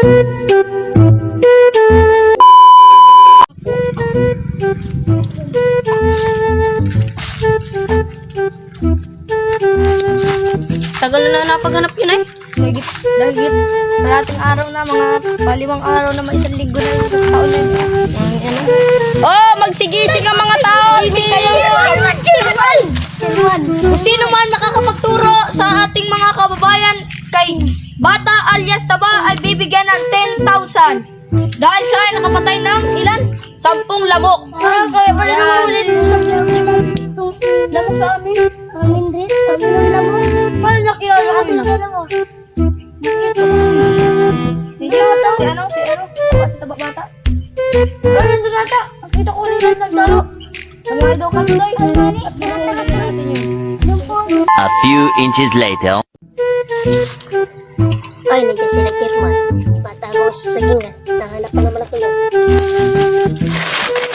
Tagal na napaghanap yun ay. Dahil kalating araw na, mga palimang araw na, isang linggo na yung taon na yun. Oh, magsigising ang mga tao. Gising kayo. Kung sino man makakapagturo sa ating mga kababayan kay Bata alias Taba ay bibigyan ng 10,000. Dahil siya ay nakapatay ng ilan? 10 lamok. Kaya pala naman ulit sa lamok sa amin. Amin din. Kami ng lamok. Paano nakilala kami ng lamok? Si ano? Taba si Taba Bata. Ano nandun nata? Nakita ko ulit yung nagdalo. Samahay daw kami doy. A few inches later. Ay, nandiyan sila Kirman. Bata mo sa sagingan. Nahanap pa naman ako yun.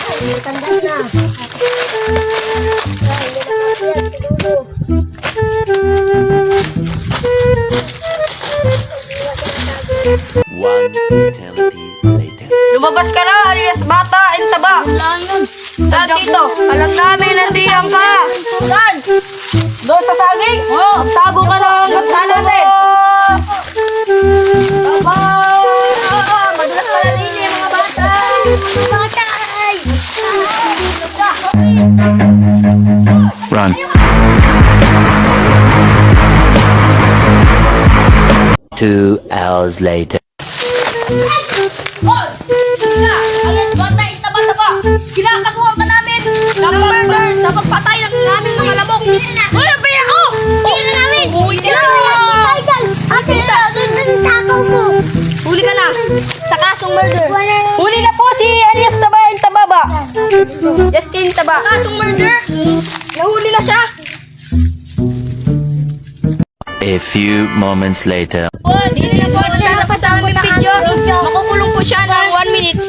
Ay, tanda na. Ay, hindi na kapiyat. Siguro. One eternity later. Lumabas ka na alias Bata and Taba. Wala yun. Saan dito? Alam namin nandiyan ka. Saan? Doon sa saging? Oo. Tago ka lang hanggang saan natin. Taba! Madulas pala din yung mga bata. Bata! Ay! Run. 2 hours later. Hoy! Sila! Alias Bata and Taba. Kinakasuhan ka namin ng murder sa pagpatay ng aming mga lamok. Hoy, ang piyak ko! Tira namin! Uy, tira na! Ate, doon takaw mo! Huli ka na sa kasong murder. Wala yun. Huli na po si alias Taba and Tababa. Justin Taba. Sa kasong murder, nahuli na siya. A few moments later. Hindi na po natatapos ang aming video. Makukulong po siya ng 1 minutes.